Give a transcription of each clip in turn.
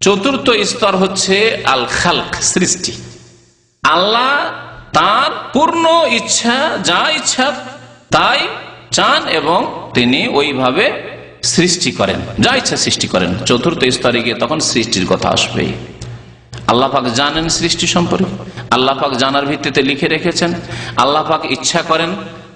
চতুর্থ স্তর হচ্ছে আল খালক, সৃষ্টি। আল্লাহ তার পূর্ণ ইচ্ছা, যা ইচ্ছা তাই চান এবং তিনি ওইভাবে সৃষ্টি করেন, যা ইচ্ছা সৃষ্টি করেন। চতুর্থ স্তরে গিয়ে তখন সৃষ্টির কথা আসবে। আল্লাহ পাক জানেন সৃষ্টি সম্পর্কে, আল্লাহ পাক জানার ভিত্তিতে লিখে রেখেছেন। আল্লাহ পাক ইচ্ছা করেন,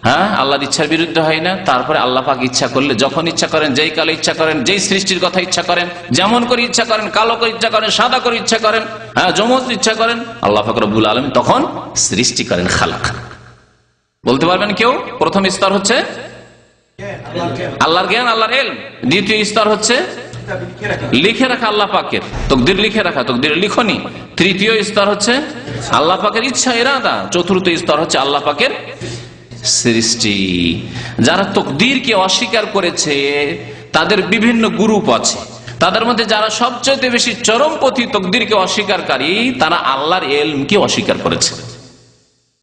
হ্যাঁ, আল্লাহর ইচ্ছার বিরুদ্ধে হয় না। তারপরে আল্লাহ পাক ইচ্ছা করলে, যখন ইচ্ছা করেন, যেই কালে ইচ্ছা করেন, যেই সৃষ্টির কথা ইচ্ছা করেন, যেমন করে ইচ্ছা করেন, কালো করে ইচ্ছা করেন, সাদা করে ইচ্ছা করেন, হ্যাঁ, যমজ ইচ্ছা করেন, আল্লাহ পাক রব্বুল আলামিন তখন সৃষ্টি করেন, খালাক। বলতে পারবেন কেউ? প্রথম স্তর হচ্ছে আল্লাহর জ্ঞান, আল্লাহর ইলম। দ্বিতীয় স্তর হচ্ছে লিখে রাখা, আল্লাহ পাকের তকদির লিখে রাখা, তকদির লিখনি। তৃতীয় স্তর হচ্ছে আল্লাহ পাকের ইচ্ছা, ইরাদা। চতুর্থ স্তর হচ্ছে আল্লাহ পাকের সৃষ্টি। যারা তকদিরকে অস্বীকার করেছে তাদের বিভিন্ন গ্রুপ আছে। তাদের মধ্যে যারা সবচেয়ে বেশি চরমপন্থী তকদিরকে অস্বীকারী, তারা আল্লাহর ইলমকে অস্বীকার করেছে,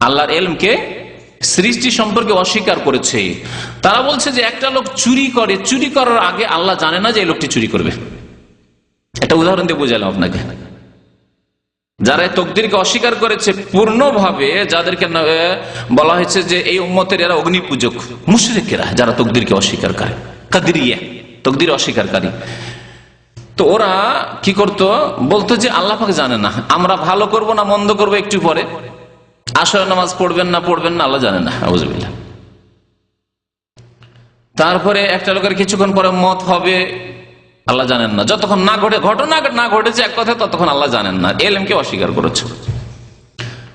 আল্লাহর ইলমকে, সৃষ্টি সম্পর্কে অস্বীকার করেছে। তারা বলছে যে একটা লোক চুরি করে, চুরি করার আগে আল্লাহ জানে না যে এই লোকটি চুরি করবে। একটা উদাহরণ দিয়ে বুঝালাম আপনাকে। যারা তকদিরকে অস্বীকার করেছে পূর্ণভাবে, যাদেরকে বলা হয়েছে যে এই উম্মতের এরা অগ্নি পূজক, মুশরিকেরা, যারা তকদিরকে অস্বীকার করে, কাদরিয়া, তকদির অস্বীকারী। তো ওরা কি করতো? বলতো যে আল্লাহ পাক জানে না, আমরা ভালো করব না মন্দ করবো একটু পরে, আসর নামাজ পড়বেন না আল্লাহ জানে না, আউযুবিল্লাহ। তারপরে একটা লোকের কিছুক্ষণ পরে মত হবে, আল্লাহ জানেন না। যতক্ষণ না ঘটে, ঘটনা না ঘটেছে এক কথা, ততক্ষণ আল্লাহ জানেন না। ইলমকে অস্বীকার করেছে।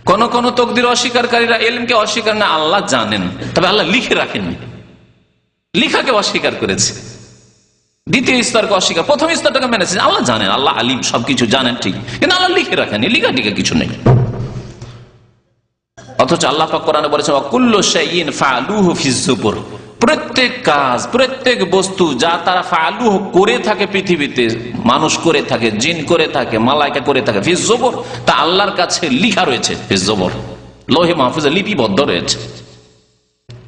কোন কোন তকদির অস্বীকারীরা ইলমকে অস্বীকার না, আল্লাহ জানেন, তবে আল্লাহ লিখে রাখেননি, লিখাকে অস্বীকার করেছে। দ্বিতীয় স্তরকে অস্বীকার, প্রথম স্তরটাকে মেনেছে, আল্লাহ জানেন, আল্লাহ আলিম, সবকিছু জানেন ঠিক, কিন্তু আল্লাহ লিখে রাখেননি, লিখা টিকা কিছু নেই। অথচ আল্লাহ পাক কোরআনে বলেছেন ওয়াকুল্লু শাইইন ফাআলুহু ফিজ জুবুর, প্রত্যেক কাজ, প্রত্যেক বস্তু যা তারা ফাআলুহু করে থাকে পৃথিবীতে, মানুষ করে থাকে, জিন করে থাকে, মালায়েকা করে থাকে, ফিজ জুবুর, তা আল্লাহর কাছে লিখা রয়েছে, ফিজ জুবুর, লৌহে মাহফুজে লিপিবদ্ধ রয়েছে।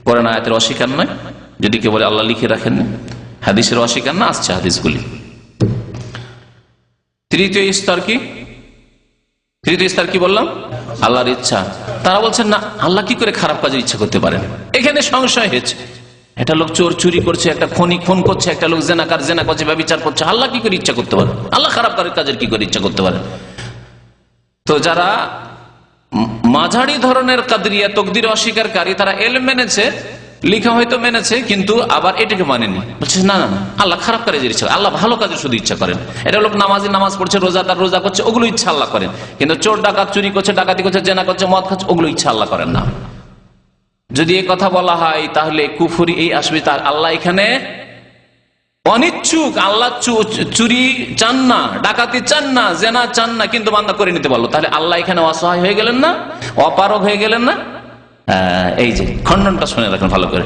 কোরআন আয়াতের অস্বীকার নয় যদি কেউ বলে আল্লাহ লিখে রাখেন না, হাদিসের অস্বীকার না, আসছে হাদিসগুলি। তৃতীয় স্তর কি? তৃতীয় স্তর কি বললাম? আল্লাহর ইচ্ছা। তারা বলছেন না, আল্লাহ কি করে খারাপ কাজের ইচ্ছা করতে পারেন? এখানে সংশয় হয়েছে। একটা লোক চোর চুরি করছে, একটা খনি খুন করছে, একটা লোক জেনাকার জেনা করছে, ব্যভিচার করছে, আল্লাহ কি করে ইচ্ছা করতে পারে? আল্লাহ খারাপ কাজের কি করে ইচ্ছা করতে পারে? তো যারা মাঝারি ধরনের কাদরিয়া, তকদির অস্বীকারী, তারা ইলম মেনেছে, লিখা হয়তো মেনেছে, কিন্তু আবার এটাকে মানেনি। বলছে না না, আল্লাহ খারাপ কাজের ইচ্ছা, আল্লাহ ভালো কাজের শুধু ইচ্ছা করেন। এটা লোক নামাজি নামাজ পড়ছে, রোজাদার রোজা করছে, ওগুলো ইচ্ছা আল্লাহ করেন। কিন্তু চোর ডাকাত চুরি করছে, ডাকাতি করছে, জেনা করছে, মদ খাচ্ছে, ওগুলো ইচ্ছা আল্লাহ করেন না। যদি এই কথা বলা হয় তাহলে কুফরি এই আসবে। তার আল্লাহ এখানে অনিচ্ছুক, আল্লাহ চুরি চান না, ডাকাতি চান না, জেনা চান না, কিন্তু বান্দা করে নিতে পারলো, তাহলে আল্লাহ এখানে অসহায় হয়ে গেলেন না, অপারগ হয়ে গেলেন না? এই যে খণ্ডনটা শুনে রাখেন ভালো করে।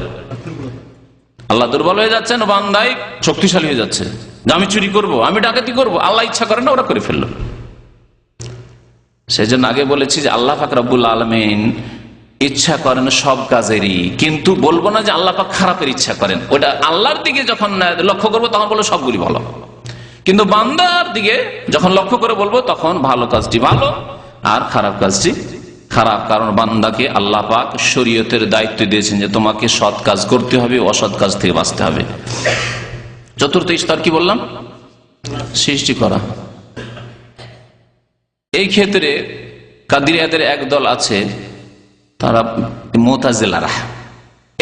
আল্লাহ দুর্বল হয়ে যাচ্ছেন, বান্দাই শক্তিশালী হয়ে যাচ্ছে, যে আমি চুরি করব, আমি ডাকাতি করব, আল্লাহ ইচ্ছা করেন না, ওরা করে ফেললো। সেই জন্য আগে বলেছি যে আল্লাহ পাক রব্বুল আলামিন ইচ্ছা করেন সব কাজেরই, কিন্তু বলবো না যে আল্লাহ পাক খারাপের ইচ্ছা করেন। ওটা আল্লাহর দিকে যখন লক্ষ্য করবো তখন বলবো সবগুলি ভালো, কিন্তু বান্দার দিকে যখন লক্ষ্য করে বলবো তখন ভালো কাজটি ভালো আর খারাপ কাজটি খারাপ। কারণ বান্দাকে আল্লাহ পাক শরীয়তের দায়িত্ব দিয়েছেন যে তোমাকে সৎ কাজ করতে হবে, অসৎ কাজ থেকে বাঁচতে হবে। চতুর্থ স্তর কি বললাম? সৃষ্টি করা। এই ক্ষেত্রে কাদিরিয়াদের একদল আছে, তারা মুতাজিলারা,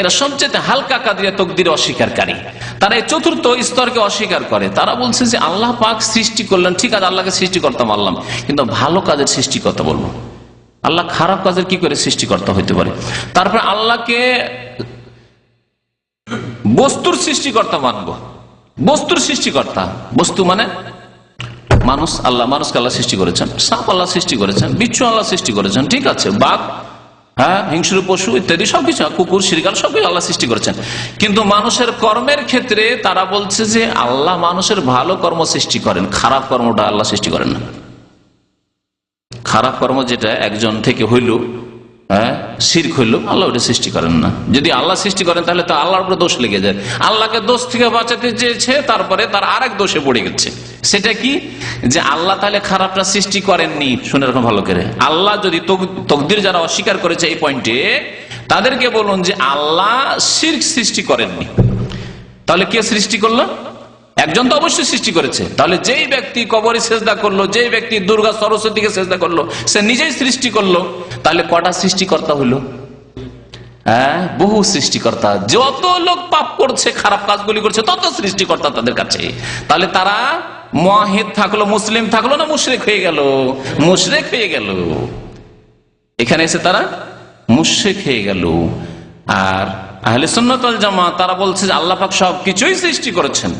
এরা সবচেয়ে হালকা কাদিরিয়া তকদির অস্বীকারী। তারা এই চতুর্থ স্তরকে অস্বীকার করে। তারা বলছে যে আল্লাহ পাক সৃষ্টি করলেন, ঠিক আছে, আল্লাহকে সৃষ্টিকর্তা মানলাম, কিন্তু ভালো কাজের সৃষ্টিকর্তা বলবো, আল্লাহ খারাপ কাজের কি করে সৃষ্টিকর্তা হইতে পারে? তারপর আল্লাহকে বস্তুর সৃষ্টিকর্তা মানবো, বস্তুর সৃষ্টিকর্তা, বস্তু মানে মানুষ, আল্লাহ মানুষকে আল্লাহ সৃষ্টি করেছেন, সাপ আল্লাহ সৃষ্টি করেছেন, বিচ্ছু আল্লাহ সৃষ্টি করেছেন, ঠিক আছে, বাঘ, হ্যাঁ, হিংস্র পশু ইত্যাদি সবকিছু, কুকুর, শিরগাল সবকিছু আল্লাহ সৃষ্টি করেছেন। কিন্তু মানুষের কর্মের ক্ষেত্রে তারা বলছে যে আল্লাহ মানুষের ভালো কর্ম সৃষ্টি করেন, খারাপ কর্মটা আল্লাহ সৃষ্টি করেন না। খারাপ কর্ম যেটা একজন থেকে হইল, হ্যাঁ, শিরক হইল, আল্লাহ ওটা সৃষ্টি করেন না। যদি আল্লাহ সৃষ্টি করেন তাহলে তো আল্লাহর উপরে দোষ লেগে যায়। আল্লাহকে দোষ থেকে বাঁচাতে চেয়েছে, তারপরে তার আরেক দোষে পড়ে গেছে, সেটা কি, যে আল্লাহ তাহলে খারাপটা সৃষ্টি করেননি। শুনে রাখুন ভালো করে, আল্লাহ যদি তকদির যারা অস্বীকার করেছে এই পয়েন্টে, তাদেরকে বলুন যে আল্লাহ শিরক সৃষ্টি করেননি। তাহলে কে সৃষ্টি করলো? একজন তো অবশ্যই সৃষ্টি করেছে। তাহলে যেই ব্যক্তি কবরে সেজদা করলো, যেই ব্যক্তি দুর্গা সরস্বতীকে সেজদা করলো, সে নিজেই সৃষ্টি করলো। তাহলে কটা সৃষ্টিকর্তা হইলো? হ্যাঁ, বহু সৃষ্টিকর্তা। যত লোক পাপ করছে, খারাপ কাজগুলি করছে, তত সৃষ্টিকর্তা তাদের কাছে। তাহলে তারা মুওয়াহিদ থাকলো, মুসলিম থাকলো না মুশরিক হয়ে গেল? মুশরিক হয়ে গেল। এখানে এসে তারা মুশরিক হয়ে গেল। আর আহলে সুন্নাত ওয়াল জামাত তারা বলছে যে আল্লাহ পাক সবকিছুই সৃষ্টি করেছেন,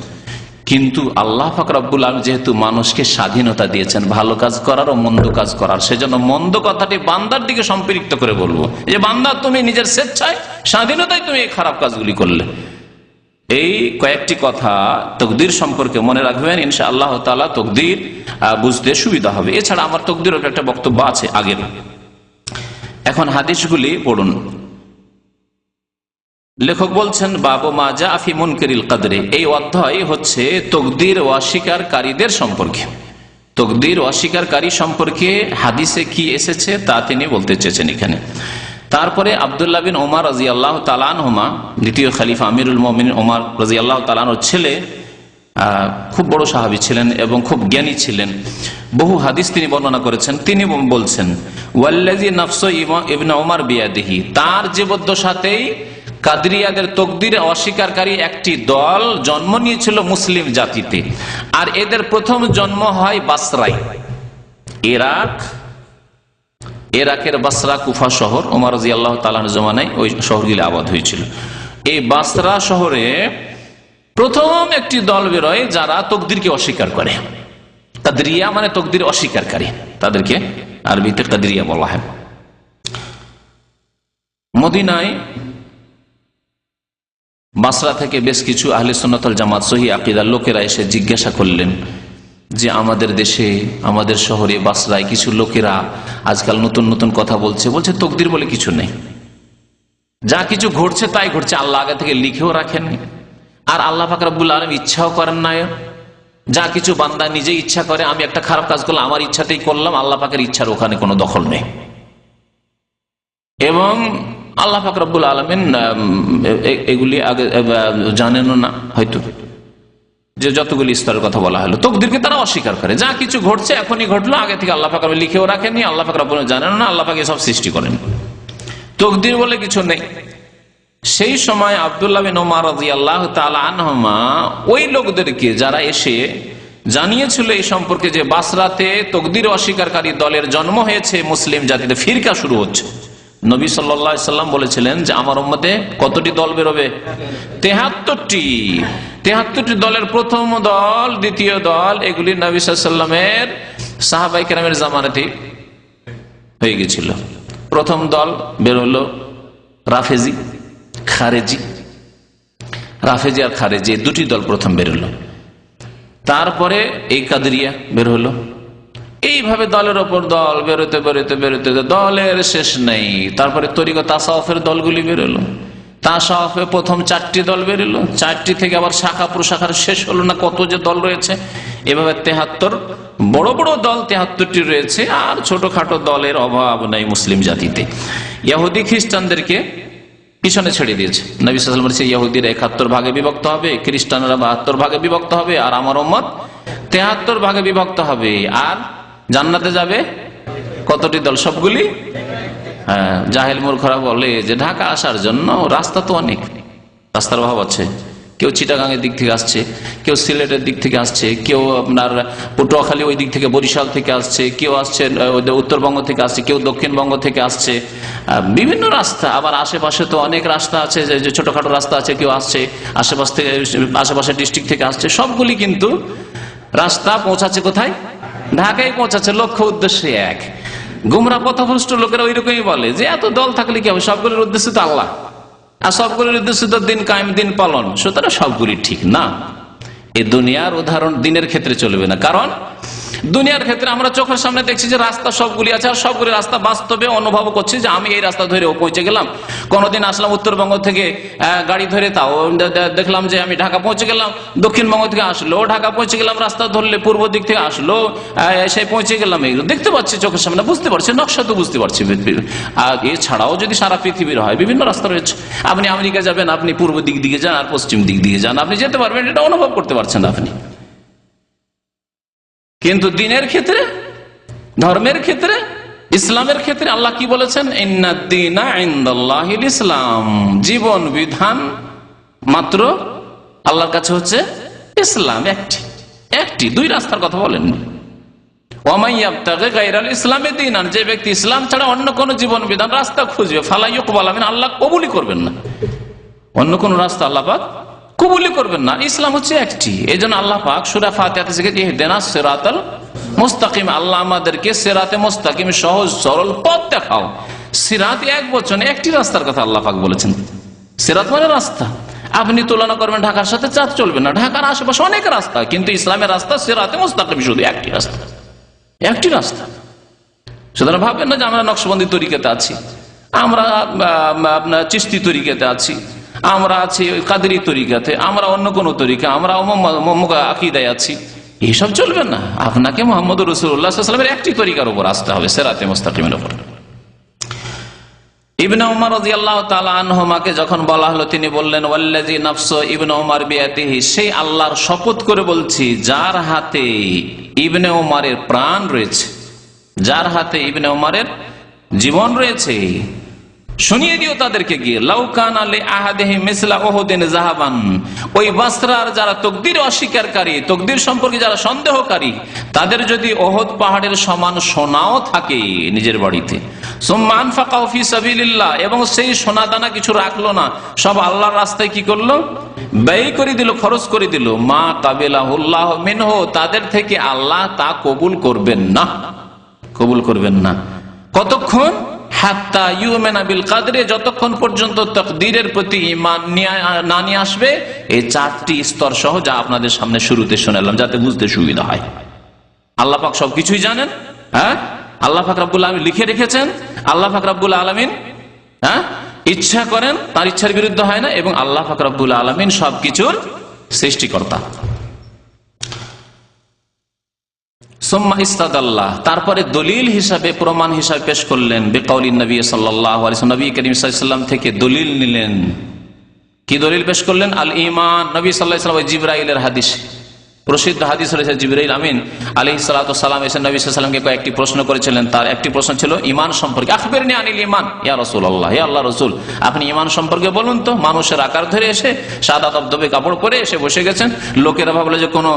কিন্তু আল্লাহ পাক রব্বুল আলামিন যেহেতু মানুষকে স্বাধীনতা দিয়েছেন ভালো কাজ করার ও মন্দ কাজ করার, সেজন্য মন্দ কথাটি বান্দার দিকে সম্পৃক্ত করে বলবো যে বান্দা, তুমি নিজের স্বেচ্ছায় স্বাধীনতায় তুমি এই খারাপ কাজগুলি করলে। এই কয়েকটি কথা তকদির সম্পর্কে মনে রাখবেন, ইনশাআল্লাহ তাআলা তকদির বুঝতে সুবিধা হবে। এছাড়া আমার তকদিরের একটা বক্তব্য আছে আগের। এখন হাদিসগুলি পড়ুন। লেখক বলছেন, বাবু মা জা ফি মুনকিরিল কদরে, এই অধ্যায় হচ্ছে তকদির অস্বীকারীদের সম্পর্কে। তকদির অস্বীকারী সম্পর্কে হাদিসে কি এসেছে তা তিনি বলতে চেয়েছেন এখানে। তারপরে আব্দুল্লাহ বিন ওমর রাদিয়াল্লাহু তাআলা আনহুমা, দ্বিতীয় খলিফা আমিরুল মুমিনিন ওমর রাদিয়াল্লাহু তাআলা আনহুর ছেলে, খুব বড় সাহাবী ছিলেন এবং খুব জ্ঞানী ছিলেন। বহু হাদিস তিনি বর্ণনা করেছেন। তিনি বলছেন, ওয়াল্লাযী নাফসু ইবনে ওমর বিয়াদিহি, তার জীবদ্দশাতেই কাদরিয়াদের তকদির অস্বীকারী একটি দল জন্ম নিয়েছিল মুসলিম জাতিতে। আর এদের প্রথম জন্ম হয় বাসরায়, ইরাকের বাসরা কুফা শহর, ওমর রাদিয়াল্লাহু তাআলার জমানায় ওই শহরগুলি আবাদ হয়েছিল। এই বাসরা শহরে প্রথম একটি দল বেরোয় যারা তকদিরকে অস্বীকার করে। কাদরিয়া মানে তকদির অস্বীকারী, তাদেরকে আরবিতে কাদরিয়া বলা হয়। মদিনায় বাসরা থেকে বেশ কিছু আহলে সুন্নাত ওয়াল জামাত সহিহ আকীদার লোকেরা এসে জিজ্ঞাসা করলেন যে আমাদের দেশে, আমাদের শহরে বাসরায় কিছু লোকেরা আজকাল নতুন নতুন কথা বলছে তকদির বলে কিছু নেই, যা কিছু ঘটছে তাই ঘটছে, আল্লাহ আগে থেকে লিখেও রাখেননি, আর আল্লাহ পাক রব্বুল আলামিন ইচ্ছাও করেন না। যা কিছু বান্দা নিজে ইচ্ছা করে, আমি একটা খারাপ কাজ করলাম আমার ইচ্ছাতেই করলাম, আল্লাহ পাকের ইচ্ছার ওখানে কোনো দখল নেই। এবং আল্লাহ পাক রব্বুল আলামিন এগুলি আগে জানেনও না, হয়তো যে যতগুলি স্তরের কথা বলা হলো। তকদিরকে তারা অস্বীকার করে, যা কিছু ঘটছে এখনই ঘটলো, আগে থেকে আল্লাহ পাক লিখেও রাখেননি, আল্লাহ পাক রব্বুল জানেন না, আল্লাহ পাক সব সৃষ্টি করেন, তকদির বলে কিছু নেই। সেই সময় আব্দুল্লাহ বিন ওমর রাদিয়াল্লাহু তাআলা আনহুমা ওই লোকদেরকে, যারা এসে জানিয়েছিল এই সম্পর্কে যে বাসরাতে তকদির অস্বীকারী দলের জন্ম হয়েছে মুসলিম জাতিতে, ফিরকা শুরু হচ্ছে, নবী সাল্লাল্লাহু আলাইহি সাল্লাম বলেছিলেন যে আমার উম্মতে কতটি দল বেরোবে? 73টি দলের প্রথম দল, দ্বিতীয় দল, এগুলি নবী সাল্লাল্লাহু আলাইহি সাল্লামের সাহাবায়ে কেরামের জামানাতে হয়ে গেছিল। প্রথম দল বের হলো রাফেজি আর খারেজি, দুটি দল প্রথম বের হলো। তারপরে এই কাদরিয়া বের হলো। এইভাবে দলের ওপর দল বেরোতে বেরোতে বেরোতে দলের শেষ নেই। তারপরে তরিকত তাসাউফের দলগুলি বেরোলো। তাসাউফে প্রথম 4টি দল বেরোলো, 4টি থেকে আবার শাখা প্রশাখার শেষ হলো না, কত যে দল রয়েছে। এভাবে 73 বড় বড় দল 73টি রয়েছে, আর ছোটখাটো দলের অভাব নেই মুসলিম জাতিতে। ইহুদি খ্রিস্টানদেরকে পিছনে ছেড়ে দিয়েছে। নবী সাল্লাল্লাহু আলাইহি ওয়াসাল্লাম বলেছে ইহুদিরা 71 ভাগে বিভক্ত হবে, খ্রিস্টানরা 72 ভাগে বিভক্ত হবে, আর আমার উম্মত 73 ভাগে বিভক্ত হবে। আর জান্নাতে যাবে কতটি দল? সবগুলি। হ্যাঁ, জাহেল মূর্খরা বলে যে ঢাকা আসার জন্য রাস্তা তো অনেক, রাস্তার অভাব আছে। কেউ চিটাগাংয়ের দিক থেকে আসছে, কেউ সিলেটের দিক থেকে আসছে, কেউ আপনার পটুয়াখালী ওই দিক থেকে বরিশাল থেকে আসছে, কেউ আসছে উত্তরবঙ্গ থেকে আসছে, কেউ দক্ষিণবঙ্গ থেকে আসছে, বিভিন্ন রাস্তা। আবার আশেপাশে তো অনেক রাস্তা আছে, যে ছোটখাটো রাস্তা আছে, কেউ আসছে আশেপাশ থেকে, আশেপাশের ডিস্ট্রিক্ট থেকে আসছে। সবগুলি কিন্তু রাস্তা পৌঁছাচ্ছে কোথায়? ঢাকায় পৌঁছাচ্ছে। লক্ষ্য উদ্দেশ্যে এক। গুমরা পথভ্রষ্ট লোকেরা ওই রকমই বলে যে এত দল থাকলে কি হবে, সবগুলির উদ্দেশ্য তো আল্লাহ, আর সবগুলির উদ্দেশ্য তো দিন কায়েম, দিন পালন। সুতরাং সবগুলি ঠিক না। এই দুনিয়ার উদাহরণ দিনের ক্ষেত্রে চলবে না, কারণ দুনিয়ার ক্ষেত্রে আমরা চোখের সামনে দেখছি যে রাস্তা সবগুলি আছে, আর সবগুলি রাস্তা বাস্তবে অনুভব করছি যে আমি এই রাস্তা ধরে পৌঁছে গেলাম। কোনোদিন আসলাম উত্তরবঙ্গ থেকে গাড়ি ধরে, তাও দেখলাম যে আমি ঢাকা পৌঁছে গেলাম। দক্ষিণবঙ্গ থেকে আসলো ঢাকা পৌঁছে গেলাম, রাস্তা ধরলে পূর্ব দিক থেকে আসলো সে পৌঁছে গেলাম। এগুলো দেখতে পাচ্ছি চোখের সামনে, বুঝতে পারছি, নকশা তো বুঝতে পারছি। আর এছাড়াও যদি সারা পৃথিবীর হয়, বিভিন্ন রাস্তা রয়েছে। আপনি আমেরিকা যাবেন, আপনি পূর্ব দিক দিকে যান আর পশ্চিম দিক দিকে যান, আপনি যেতে পারবেন, এটা অনুভব করতে পারছেন আপনি। কিন্তু দিনের ক্ষেত্রে, ধর্মের ক্ষেত্রে, ইসলামের ক্ষেত্রে আল্লাহ কি বলেছেন? ইন্নাদ-দীনা ইনদাল্লাহিল ইসলাম, জীবন বিধান মাত্র আল্লাহর কাছে হচ্ছে ইসলাম। একটি দুই রাস্তার কথা বলেননি। ওয়া মান ইয়াবতাগি গায়রাল ইসলামি দীনান, যে ব্যক্তি ইসলাম ছাড়া অন্য কোন জীবন বিধান রাস্তা খুঁজবে, ফালা ইউকবাল মিনহু, আল্লাহ কবুলই করবেন না। অন্য কোন রাস্তা আল্লাহ পাক কবুলই করবেন না। ইসলাম হচ্ছে একটি। এই জন্য আল্লাহ পাক সূরা ফাতিহাতে শিখিয়েছেন ইহদিনাস সিরাতাল মুস্তাকিম, আল্লাহ আমাদেরকে সিরাতে মুস্তাকিম, সহজ সরল পথ দেখাও। সিরাত এক বচনে, একটি রাস্তার কথা আল্লাহ পাক বলেছেন। সিরাত মানে রাস্তা। আপনি তুলনা করবেন ঢাকার সাথে, চাঁদ চলবে না। ঢাকার আশেপাশে অনেক রাস্তা, কিন্তু ইসলামের রাস্তা সিরাতে মুস্তাকিম শুধু একটি রাস্তা, একটি রাস্তা। সুতরাং ভাববেন না যে আমরা নকশবন্দি তরিকাতে আছি, আমরা আপনার চিশতি তরিকাতে আছি, আমরা আছি কাদেরি তরিকাতে, আমরা অন্য কোন তরিকা, আমরা আকীদায় আছি। এইসব চলবে না। আপনাকে মুহাম্মদ রাসূলুল্লাহ সাল্লাল্লাহু আলাইহি ওয়াসাল্লামের একটি তরিকার উপর আসতে হবে, সিরাতে মুস্তাকিমের উপর। ইবনে উমর রাদিয়াল্লাহু তাআলা আনহুমাকে যখন বলা হলো, তিনি বললেন ওয়াল্লাযী নাফসু ইবনে উমর বিয়াদিহি, সেই আল্লাহর শপথ করে বলছি যার হাতে ইবনে উমরের প্রাণ রয়েছে, যার হাতে ইবনে উমরের জীবন রয়েছে, শুনিয়ে দিও তাদেরকে গিয়ে, লাউ কানা লি আহাদিহি মিসলা উহুদিন যাহাবান, ওই বাসরার যারা তাকদীর অস্বীকারী, তাকদীর সম্পর্কে যারা সন্দেহকারী, তাদের যদি উহুদ পাহাড়ের সমান সোনাও থাকে নিজের বাড়িতে, সুম্মা আনফাকাহু ফি সাবিলিল্লাহ, এবং সেই সোনা দানা কিছু রাখলো না, সব আল্লাহর রাস্তায় কি করলো? ব্যয় করে দিল, খরচ করে দিল। মা কাবিলাহুল্লাহ মিনহু, তাদের থেকে আল্লাহ তা কবুল করবেন না, কবুল করবেন না। কতক্ষণ? হাত্তা ইউমিনা বিল কদরে, যতক্ষণ পর্যন্ত তাকদীরের প্রতি ঈমান না নিয়ে আসবে। এই চারটি স্তর সহ যা আপনাদের সামনে শুরুতে শোনালাম, যাতে বুঝতে সুবিধা হয়। আল্লাহ পাক সবকিছুই জানেন। হ্যাঁ, আল্লাহ পাক রব্বুল আলামিন লিখে রেখেছেন। আল্লাহ পাক রব্বুল আলামিন ইচ্ছা করেন, তার ইচ্ছার বিরুদ্ধে হয় না, এবং আল্লাহ পাক রব্বুল আলামিন সবকিছুর সৃষ্টিকর্তা। সুম্মা ইস্তাদাল্লাহ, তারপরে দলিল হিসাবে, প্রমাণ হিসাবে পেশ করলেন বিকাউলিন নবী সাল্লাল্লাহু আলাইহি ওয়াসাল্লাম, নবী করিম সাল্লাল্লাহু আলাইহি ওয়াসাল্লাম থেকে দলিল নিলেন। কি দলিল পেশ করলেন? আল ঈমান। নবী সাল্লাল্লাহু আলাইহি ওয়াসাল্লাম জিবরাইলের হাদিস, প্রসিদ্ধ হাদিস রয়েছে, জিবরাইল আমিন আলাইহিস সালাতু ওয়াস সালাম এসে নবী সাল্লাল্লাহু আলাইহি ওয়াসাল্লামকে কয়েকটি প্রশ্ন করেছিলেন। তার একটি প্রশ্ন ছিল ঈমান সম্পর্কে। আখবিরনি আনিল ঈমান ইয়া রাসূলুল্লাহ, হে আল্লাহর রাসূল, আপনি ঈমান সম্পর্কে বলুন তো। মানুষের আকার ধরে এসে, সাদা দবদবে কাপড় পরে এসে বসে গেছেন। লোকেরা ভাবলো যে কোনো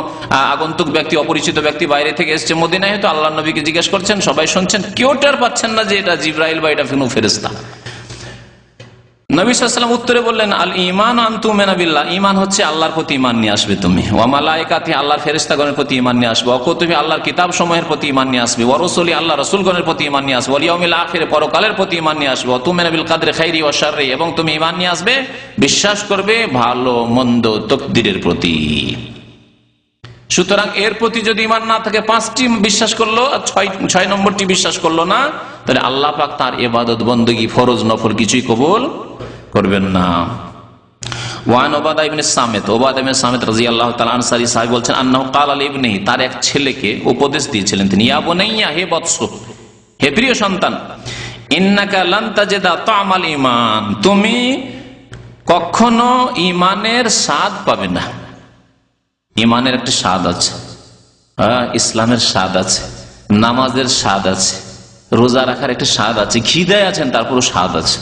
আগন্তুক ব্যক্তি, অপরিচিত ব্যক্তি বাইরে থেকে এসেছে মদিনায়, হয়তো আল্লাহর নবীকে জিজ্ঞেস করছেন, সবাই শুনছেন, কেউ টের পাচ্ছেন না যে এটা জিবরাইল বা এটা কোনো ফেরেশতা। নবী সাল্লাল্লাহু আলাইহি ওয়াসাল্লাম উত্তরে বললেন, আল ঈমান আন তুমিনা বিল্লাহ, ঈমান হচ্ছে আল্লাহর প্রতি ঈমান নিয়ে আসবে তুমি, ওয়া মালায়েকাতি, আল্লাহর ফেরেশতাগণের প্রতি ঈমান নিয়ে আসবে, ওয়া কুতুবি, আল্লাহর কিতাব সমূহের প্রতি ঈমান নিয়ে আসবে, ওয়া রাসূলি, আল্লাহর রাসূলগণের প্রতি ঈমান নিয়ে আসবে, ওয়াল ইয়াউমিল আখির, পরকালের প্রতি ঈমান নিয়ে আসবে, ওয়া তুমিনা বিল কদরি খাইরি ওয়া শাররি, এবং তুমি ঈমান নিয়ে আসবে, বিশ্বাস করবে ভালো মন্দ তাকদীরের প্রতি। সুতরাং এর প্রতি যদি ঈমান না থাকে, পাঁচটি বিশ্বাস করলো, ছয় নম্বরটি বিশ্বাস করলো না, তাহলে আল্লাহ পাক তার ইবাদত বندگی ফরজ নফল কিছুই কবুল করবেন না। ওয়ান উবাদা ইবনে সামিত, উবাদা ইবনে সামিত রাদিয়াল্লাহু তাআলা আনসারী সাহাবী বলছেন, আন্নাহু ক্বালা লিবনিহি, তার এক ছেলেকে উপদেশ দিয়েছিলেন তিনি, ইয়া বুনাইয়া, হে বৎস, হে প্রিয় সন্তান, ইন্নাকা লান তাজিদা তা'মাল ঈমান, তুমি কখনো ঈমানের স্বাদ পাবে না। ঈমানের একটা স্বাদ আছে, ইসলামের স্বাদ আছে, নামাজের স্বাদ আছে, রোজা রাখার একটা স্বাদ আছে, খিদায় আছেন তারপরও স্বাদ আছে,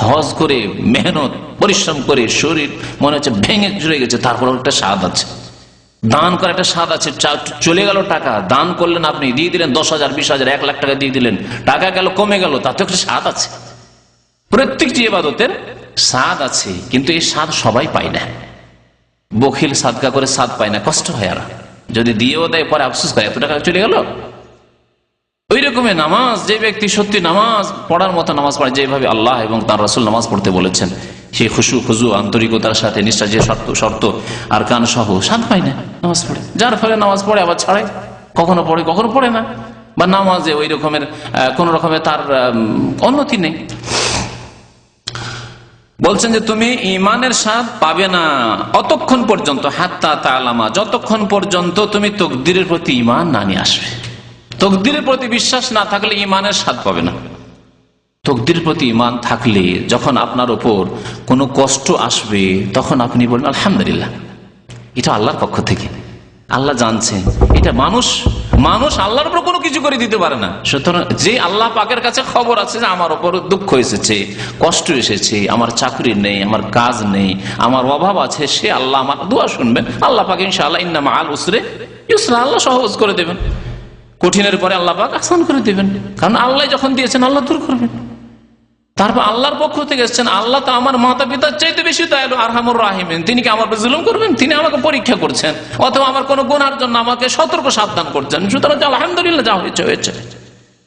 হজ করে মেহনত পরিশ্রম করে শরীর মনে হচ্ছে ভেঙে চলে গেছে, তারপর একটা স্বাদ আছে, দান করার একটা স্বাদ আছে। চলে গেল টাকা, দান করলেন, আপনি দিয়ে দিলেন 10,000 20,000 1 লাখ টাকা দিয়ে দিলেন, টাকা গেল, কমে গেল, তাতে একটা স্বাদ আছে। প্রত্যেকটি ইবাদতের স্বাদ আছে, কিন্তু এই স্বাদ সবাই পায় না। বখিল সাদকা করে স্বাদ পায় না, কষ্ট হয়। আর যদি দিয়েও দেয় পরে আফসোস করে, এত টাকা চলে গেল। ওই রকমের নামাজ, যে ব্যক্তি সত্যি নামাজ পড়ার মতো নামাজ পড়ে, যেভাবে আল্লাহ এবং তার রাসূল নামাজ পড়তে বলেছেন, সেই খুশু আন্তরিকতার সাথে, নিষ্ঠা, যে শর্ত আর কান সহ, স্বাদ পায় না নামাজ পড়ে। যার ফলে নামাজ পড়ে আবার ছাড়ে, কখনো পড়ে কখনো পড়ে না, বা নামাজে ওই রকমের কোন রকমের তার উন্নতি নেই। বলছেন যে তুমি ইমানের স্বাদ পাবে না অতক্ষণ পর্যন্ত, হাত্তা তাআলামা, যতক্ষণ পর্যন্ত তুমি তাকদীরের প্রতি ইমান না নিয়ে আসবে। তাকদীরের প্রতি বিশ্বাস না থাকলে ইমানের স্বাদ পাবে না। তাকদীরের প্রতি ইমান থাকলে যখন আপনার উপর কোনো কষ্ট আসবে তখন আপনি বলবেন আলহামদুলিল্লাহ, এটা আল্লাহর পক্ষ থেকে, আল্লাহ জানছেন। এটা মানুষ আল্লাহর উপর কোনো কিছু করে দিতে পারে না। সুতরাং যে আল্লাহ পাকের কাছে খবর আছে যে আমার উপর দুঃখ এসেছে, কষ্ট এসেছে, আমার চাকরি নেই, আমার কাজ নেই, আমার অভাব আছে, সে আল্লাহ আমার দোয়া শুনবেন। আল্লাহ পাক ইনশাআল্লাহ ইন্না মাআল উসরি ইউসরা, আল্লাহ সহজ করে দেবেন, কঠিনের পরে আল্লাহ পাক আসান করে দেবেন। কারণ আল্লাহ যখন দিয়েছেন আল্লাহ দূর করবেন। তারপর আল্লাহর পক্ষ থেকে এসেছেন, আল্লাহ তো আমার মাতা পিতার চাইতে বেশি দয়ালু, আরহামুর রাহিমিন। তিনি কি আমার উপর জুলুম করবেন? তিনি আমাকে পরীক্ষা করছেন, অথবা আমার কোনো গুনার জন্য আমাকে সতর্ক সাবধান করছেন। সুতরাং আলহামদুলিল্লাহ, যা হয়েছে হয়েছে।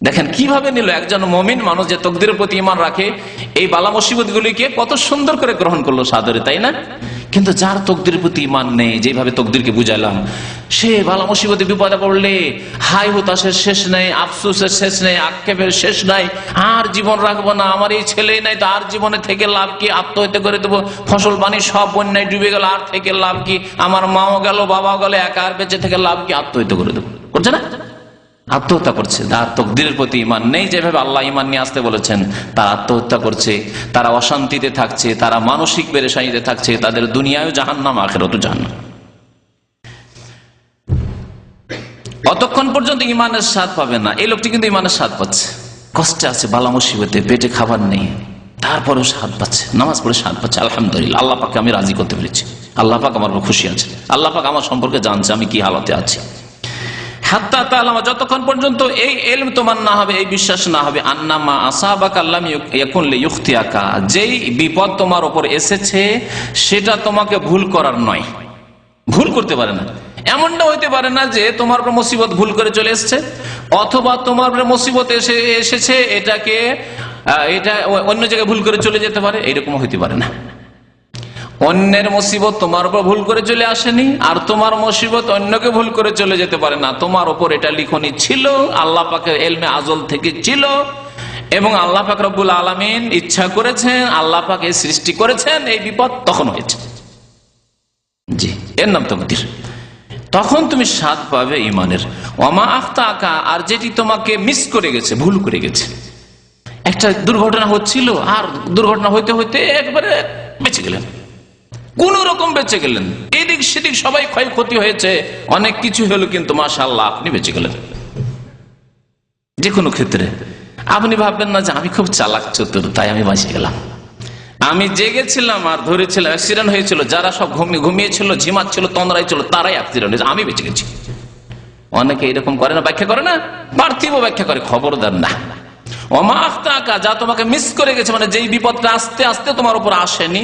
দেখেন কিভাবে নিল একজন মুমিন মানুষ যে তাকদীরের প্রতি ঈমান রাখে, এই বালা মুসিবত গুলিকে কত সুন্দর করে গ্রহণ করলো সাদরে, তাই না? কিন্তু যার তাকদীরের প্রতি ঈমান নেই, যেভাবে তাকদীরকে বুঝাইলাম, সে বালা মুসিবতে বিপদে পড়লে হাই হতাশের শেষ নেই, আফসোসের শেষ নেই, আক্ষেপের শেষ নাই, আর জীবন রাখবো না, আমার এই ছেলেই নাই তো আর জীবনে থেকে লাভ কি, আত্মহত্যা করে দেবো, ফসল পানি সব বন্যায় ডুবে গেল, আর থেকে লাভ কি, আমার মাও গেল বাবাও গেল, একা আর বেঁচে থেকে লাভ কি, আত্মহত্যা করে দেবো, করছে না? আত্মহত্যা করছে। তার তাকদীরের প্রতি ঈমান নেই, যেভাবে আল্লাহ ঈমান নিয়ে আসতে বলেছেন, তারা আত্মহত্যা করছে, তারা অশান্তিতে থাকছে, তারা মানসিক পেরেশানিতে থাকছে, তাদের দুনিয়ায়ও জাহান্নাম, আখিরাতেও জাহান্নাম। অতক্ষণ পর্যন্ত ঈমানের স্বাদ পাবে না। এই লোকটি কিন্তু ঈমানের স্বাদ পাচ্ছে, কষ্টে আছে, বালা মুসিবতে, পেটে খাবার নেই, তারপরেও স্বাদ পাচ্ছে, নামাজ পড়ে স্বাদ পাচ্ছে, আলহামদুলিল্লাহ, আল্লাহ পাককে আমি রাজি করতে পেরেছি, আল্লাহ পাক আমার উপর খুশি আছে, আল্লাহ পাক আমার সম্পর্কে জানছে আমি কি হালতে আছি। হাত্তা তাআলামা, যতক্ষণ পর্যন্ত এই ইলম তোমার না হবে, এই বিশ্বাস না হবে, আন্নামা আসাবাকা লাম ইয়াকুন লিইখতিয়াকা, যেই বিপদ তোমার উপর এসেছে সেটা তোমাকে ভুল করার নয়, ভুল করতে পারে না। এমনটা হইতে পারে না যে তোমার উপর মুসিবত ভুল করে চলে এসেছে, অথবা তোমার উপর মুসিবত এসেছে এটা অন্য জায়গায় ভুল করে চলে যেতে পারে, এইরকম হইতে পারে না। অন্যের মুসিবত তোমার উপর ভুল করে চলে আসেনি, আর তোমার মুসিবত অন্যকে ভুল করে চলে যেতে পারে না। তোমার উপর এটা লিখনি ছিল, আল্লাহ পাকের ইলমে আজল থেকে ছিল, এবং আল্লাহ পাক রব্বুল আলামিন ইচ্ছা করেছেন, আল্লাহ পাক এই সৃষ্টি করেছেন, এই বিপদ তখন হয়েছে। জি, এর নাম তাকদীর। তখন তুমি স্বাদ পাবে ঈমানের। ওয়ামা আখতাকা, আর যেটি তোমাকে মিস করে গেছে, ভুল করে গেছে, একটা দুর্ঘটনা হচ্ছিল আর দুর্ঘটনা হইতে হইতে একবারে বেঁচে গেলেন, কোন রকম বেঁচে গেলেন, এদিক সেদিক সবাই ক্ষয়ক্ষতি হয়েছে, অনেক কিছু হলো, কিন্তু মাশাআল্লাহ আপনি বেঁচে গেলেন। যে কোনো ক্ষেত্রে আপনি ভাববেন না যে আমি খুব চালাক চতুর তাই আমি বাঁচে গেলাম, আমি জেগেছিলাম আর ধরেছিলাম, অ্যাক্সিডেন্ট হয়েছিল, যারা সব ঘুমিয়েছিল, ঝিমাচ্ছিল, তন্দ্রায় ছিল, তারাই অ্যাক্সিডেন্ট হয়েছে, আমি বেঁচে গেছি। অনেকে এরকম করে না, ব্যাখ্যা করে না, পার্থিব ব্যাখ্যা করে, খবরদার না। ওমা আখতাকা, যা তোমাকে মিস করে গেছে, মানে যেই বিপদটা আস্তে আস্তে তোমার উপর আসেনি,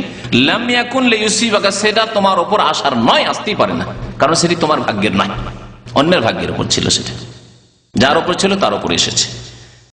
লাম ইয়াকুন লিইউসিবাকা, সেটা তোমার উপর আসার নয়, আসতেই পারে না, কারণ সেটি তোমার ভাগ্যের নয়, অন্যের ভাগ্যের উপর ছিল, সেটা যার উপর ছিল তার উপর এসেছে।